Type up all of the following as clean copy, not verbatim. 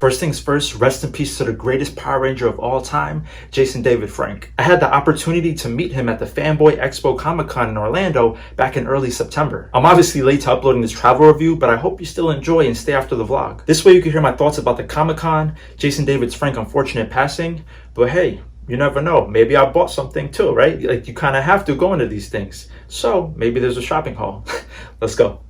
First things first, rest in peace to the greatest Power Ranger of all time, Jason David Frank. I had the opportunity to meet him at the Fanboy Expo Comic-Con in Orlando back in early September. I'm obviously late to uploading this travel review, but I hope you still enjoy and stay after the vlog. This way you can hear my thoughts about the Comic-Con, Jason David Frank's unfortunate passing, but hey, you never know. Maybe I bought something too, right? Like, you kind of have to go into these things. So maybe there's a shopping haul. Let's go.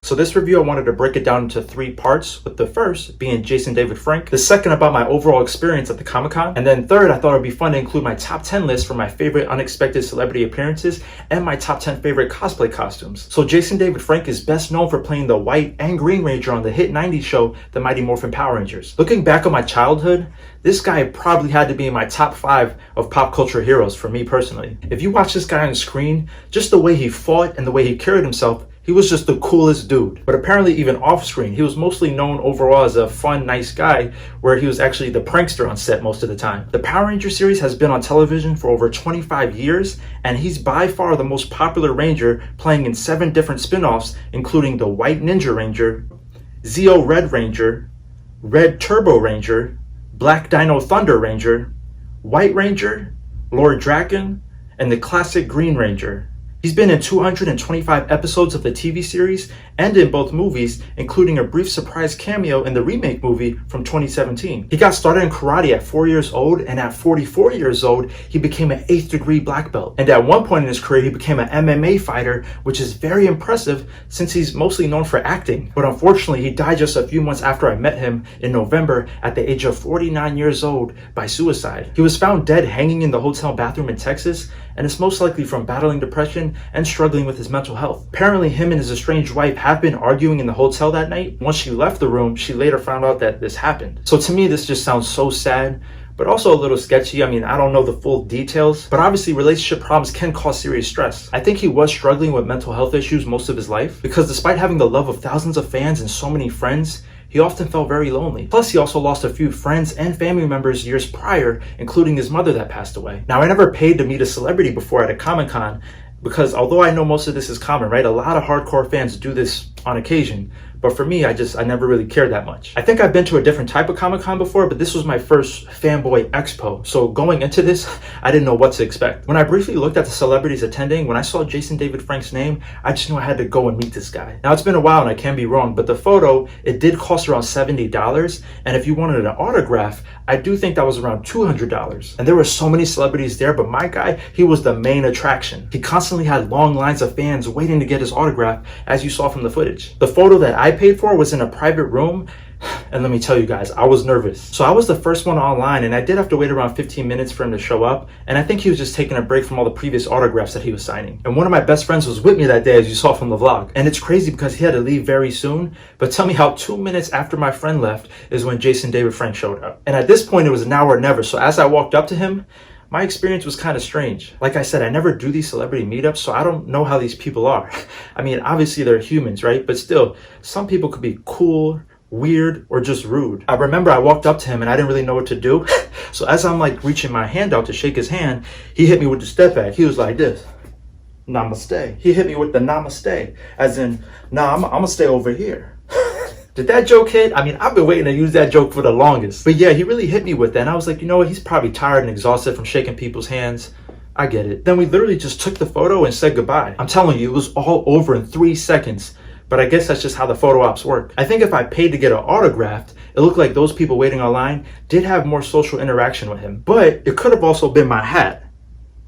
So this review, I wanted to break it down into 3 parts, with the first being Jason David Frank, the second about my overall experience at the Comic-Con, and then third, I thought it would be fun to include my top 10 list for my favorite unexpected celebrity appearances and my top 10 favorite cosplay costumes. So Jason David Frank is best known for playing the White and Green Ranger on the hit 90s show, The Mighty Morphin Power Rangers. Looking back on my childhood, this guy probably had to be in my top 5 of pop culture heroes for me personally. If you watch this guy on the screen, just the way he fought and the way he carried himself, he was just the coolest dude. But apparently even off screen, he was mostly known overall as a fun, nice guy, where he was actually the prankster on set most of the time. The Power Ranger series has been on television for over 25 years, and he's by far the most popular Ranger, playing in 7 different spin-offs, including the White Ninja Ranger, Zeo Red Ranger, Red Turbo Ranger, Black Dino Thunder Ranger, White Ranger, Lord Draken, and the classic Green Ranger. He's been in 225 episodes of the TV series and in both movies, including a brief surprise cameo in the remake movie from 2017. He got started in karate at 4 years old, and at 44 years old, he became an 8th degree black belt. And at one point in his career, he became an MMA fighter, which is very impressive since he's mostly known for acting. But unfortunately, he died just a few months after I met him in November at the age of 49 years old by suicide. He was found dead hanging in the hotel bathroom in Texas, and it's most likely from battling depression and struggling with his mental health. Apparently, him and his estranged wife have been arguing in the hotel that night. Once she left the room, she later found out that this happened. So to me, this just sounds so sad, but also a little sketchy. I mean, I don't know the full details, but obviously relationship problems can cause serious stress. I think he was struggling with mental health issues most of his life, because despite having the love of thousands of fans and so many friends, he often felt very lonely. Plus, he also lost a few friends and family members years prior, including his mother that passed away. Now, I never paid to meet a celebrity before at a Comic-Con, because although I know most of this is common, right? A lot of hardcore fans do this on occasion. But for me, I never really cared that much. I think I've been to a different type of Comic-Con before, but this was my first Fanboy Expo. So going into this, I didn't know what to expect. When I briefly looked at the celebrities attending, when I saw Jason David Frank's name, I just knew I had to go and meet this guy. Now, it's been a while and I can be wrong, but the photo, it did cost around $70. And if you wanted an autograph, I do think that was around $200. And there were so many celebrities there, but my guy, he was the main attraction. He constantly had long lines of fans waiting to get his autograph, as you saw from the footage. The photo that I paid for was in a private room, and let me tell you guys, I was nervous. So I was the first one online, and I did have to wait around 15 minutes for him to show up, and I think he was just taking a break from all the previous autographs that he was signing. And one of my best friends was with me that day, as you saw from the vlog. And it's crazy because he had to leave very soon, but tell me how 2 minutes after my friend left is when Jason David Frank showed up. And at this point, it was now or never. So as I walked up to him, my experience was kind of strange. Like I said, I never do these celebrity meetups, so I don't know how these people are. I mean, obviously they're humans, right? But still, some people could be cool, weird, or just rude. I remember I walked up to him and I didn't really know what to do. So as I'm like reaching my hand out to shake his hand, he hit me with the step back. He was like this, namaste. He hit me with the namaste, as in, nah, I'm gonna stay over here. Did that joke hit? I mean, I've been waiting to use that joke for the longest. But yeah, he really hit me with that. And I was like, you know what? He's probably tired and exhausted from shaking people's hands. I get it. Then we literally just took the photo and said goodbye. I'm telling you, it was all over in 3 seconds. But I guess that's just how the photo ops work. I think if I paid to get it autographed, it looked like those people waiting online did have more social interaction with him. But it could have also been my hat.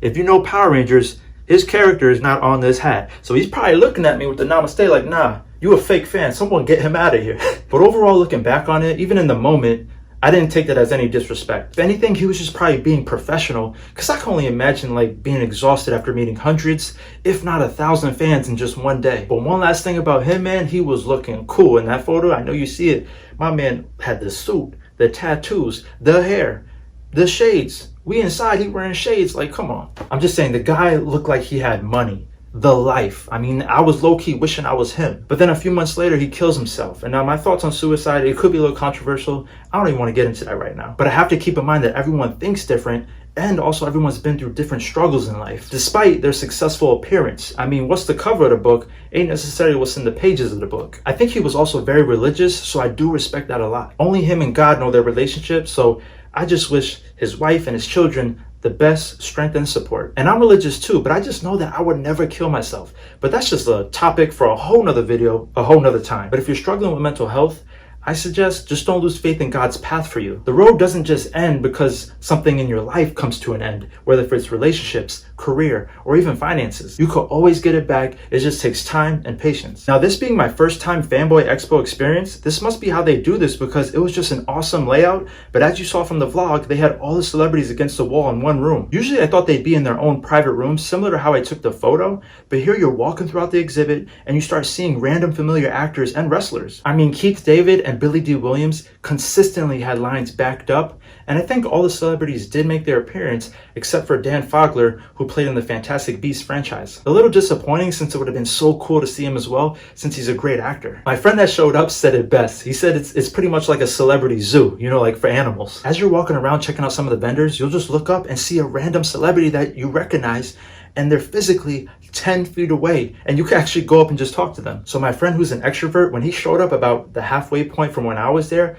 If you know Power Rangers, his character is not on this hat. So he's probably looking at me with the namaste like, nah, you a fake fan. Someone get him out of here. But overall, looking back on it, even in the moment, I didn't take that as any disrespect. If anything, he was just probably being professional, because I can only imagine like being exhausted after meeting hundreds, if not 1,000 fans in just one day. But one last thing about him, man, he was looking cool in that photo. I know you see it. My man had the suit, the tattoos, the hair, the shades. We inside, he wearing shades. Like, come on. I'm just saying, the guy looked like he had money. The life. I mean, I was low-key wishing I was him. But then a few months later, he kills himself. And now my thoughts on suicide, it could be a little controversial. I don't even want to get into that right now. But I have to keep in mind that everyone thinks different, and also everyone's been through different struggles in life, despite their successful appearance. I mean, what's the cover of the book ain't necessarily what's in the pages of the book. I think he was also very religious, so I do respect that a lot. Only him and God know their relationship, so I just wish his wife and his children the best strength and support. And I'm religious too, but I just know that I would never kill myself. But that's just a topic for a whole nother video, a whole nother time. But if you're struggling with mental health, I suggest just don't lose faith in God's path for you. The road doesn't just end because something in your life comes to an end, whether it's relationships, career, or even finances. You could always get it back. It just takes time and patience. Now, this being my first time Fanboy Expo experience, this must be how they do this because it was just an awesome layout. But as you saw from the vlog, they had all the celebrities against the wall in one room. Usually I thought they'd be in their own private rooms, similar to how I took the photo. But here you're walking throughout the exhibit and you start seeing random familiar actors and wrestlers. I mean, Keith David and Billy D. Williams consistently had lines backed up, and I think all the celebrities did make their appearance except for Dan Fogler, who played in the Fantastic Beasts franchise. A little disappointing since it would have been so cool to see him as well, since he's a great actor. My friend that showed up said it best. He said it's pretty much like a celebrity zoo, you know, like for animals. As you're walking around checking out some of the vendors, you'll just look up and see a random celebrity that you recognize, and they're physically 10 feet away, and you can actually go up and just talk to them. So my friend who's an extrovert, when he showed up about the halfway point from when I was there,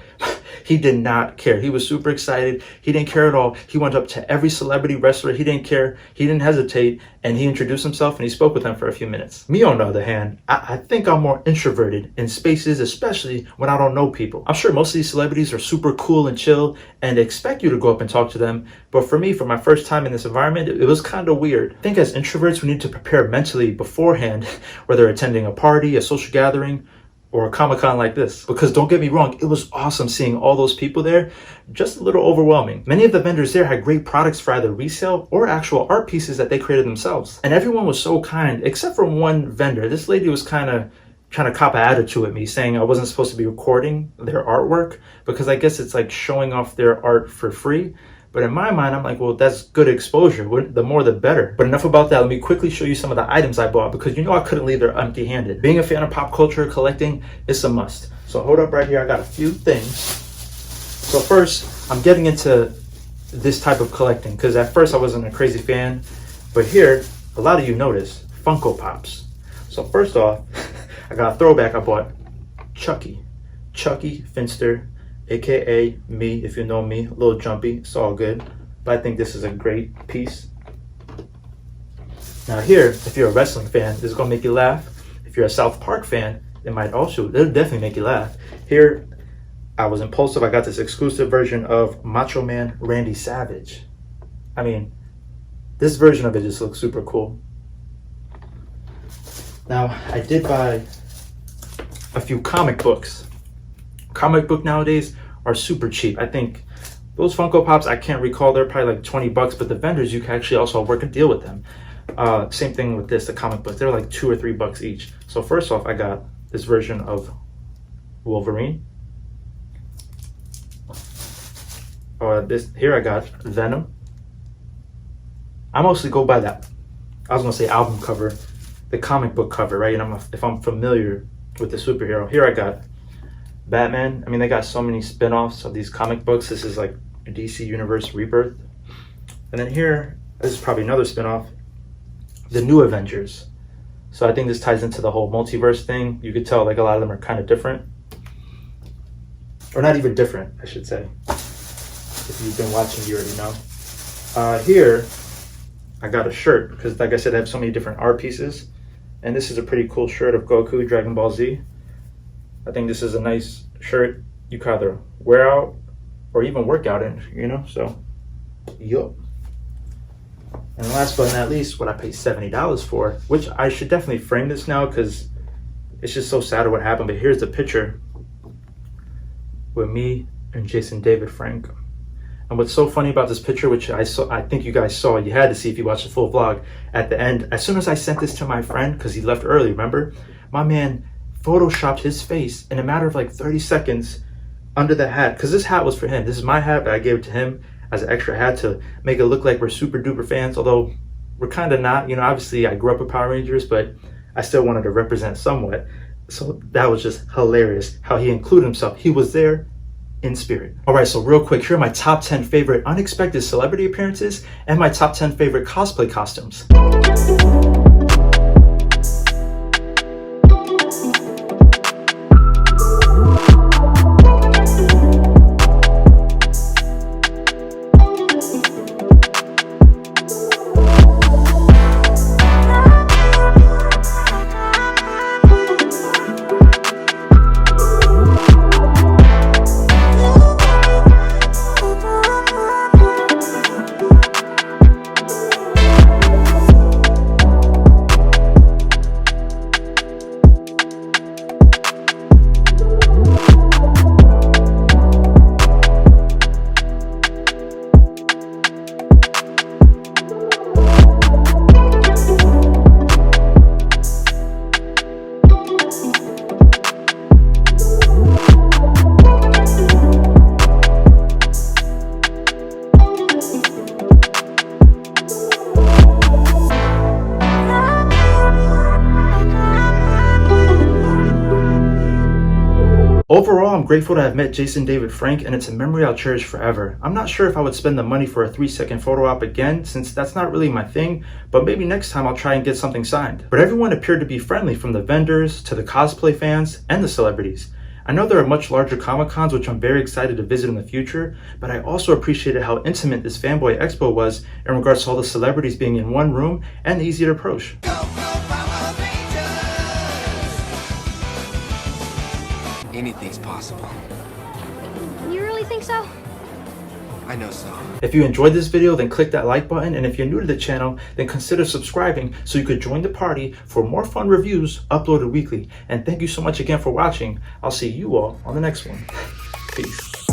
he did not care. He was super excited. He didn't care at all. He went up to every celebrity wrestler. He didn't care. He didn't hesitate, and he introduced himself and he spoke with them for a few minutes. Me, on the other hand, I think I'm more introverted in spaces, especially when I don't know people. I'm sure most of these celebrities are super cool and chill and expect you to go up and talk to them. But for me, for my first time in this environment, it was kind of weird. I think as introverts, we need to prepare mentally beforehand, whether attending a party, a social gathering, or a Comic-Con like this. Because don't get me wrong, it was awesome seeing all those people there, just a little overwhelming. Many of the vendors there had great products for either resale or actual art pieces that they created themselves. And everyone was so kind, except for one vendor. This lady was kind of trying to cop an attitude at me, saying I wasn't supposed to be recording their artwork because I guess it's like showing off their art for free. But in my mind, I'm like, well, that's good exposure. The more, the better. But enough about that. Let me quickly show you some of the items I bought because you know I couldn't leave there empty-handed. Being a fan of pop culture, collecting, it's a must. So hold up right here. I got a few things. So first, I'm getting into this type of collecting because at first I wasn't a crazy fan. But here, a lot of you notice Funko Pops. So first off, I got a throwback. I bought Chucky Finster, aka me, if you know me, a little jumpy, it's all good, but I think this is a great piece. Now here, if you're a wrestling fan, this is gonna make you laugh. If you're a South Park fan, it'll definitely make you laugh. Here, I was impulsive, I got this exclusive version of Macho Man Randy Savage. I mean, this version of it just looks super cool. Now, I did buy a few comic books. Comic book nowadays are super cheap. I think those Funko Pops, I can't recall, they're probably like 20 bucks, but the vendors, you can actually also work a deal with them. Same thing with this, the comic books, they're like 2 or 3 bucks each. So first off, I got this version of Wolverine. Here I got Venom. I mostly go by that, I was gonna say album cover, the comic book cover, right? And if I'm familiar with the superhero. Here I got Batman. I mean, they got so many spin-offs of these comic books. This is like DC Universe Rebirth. And then here, this is probably another spin-off, the New Avengers. So I think this ties into the whole multiverse thing. You could tell like a lot of them are kind of different. Or not even different, I should say. If you've been watching, you already know. Here, I got a shirt because like I said, I have so many different art pieces. And this is a pretty cool shirt of Goku, Dragon Ball Z. I think this is a nice shirt you can either wear out or even work out in, you know, so, yup. And last but not least, what I paid $70 for, which I should definitely frame this now because it's just so sad what happened, but here's the picture with me and Jason David Frank. And what's so funny about this picture, which I think you guys saw, you had to see if you watched the full vlog, at the end, as soon as I sent this to my friend, because he left early, remember? My man photoshopped his face in a matter of like 30 seconds under the hat, because this hat was for him. This is my hat, but I gave it to him as an extra hat to make it look like we're super duper fans, although we're kind of not. You know, obviously I grew up with Power Rangers, but I still wanted to represent somewhat. So that was just hilarious how he included himself. He was there in spirit. All right, so real quick, here are my top 10 favorite unexpected celebrity appearances and my top 10 favorite cosplay costumes. Overall, I'm grateful to have met Jason David Frank, and it's a memory I'll cherish forever. I'm not sure if I would spend the money for a 3-second photo op again, since that's not really my thing, but maybe next time I'll try and get something signed. But everyone appeared to be friendly, from the vendors to the cosplay fans and the celebrities. I know there are much larger Comic-Cons which I'm very excited to visit in the future, but I also appreciated how intimate this Fanboy Expo was in regards to all the celebrities being in one room and easy to approach. Anything's possible. You really think so? I know so. If you enjoyed this video, then click that like button, and if you're new to the channel, then consider subscribing so you could join the party for more fun reviews uploaded weekly. And thank you so much again for watching. I'll see you all on the next one. Peace.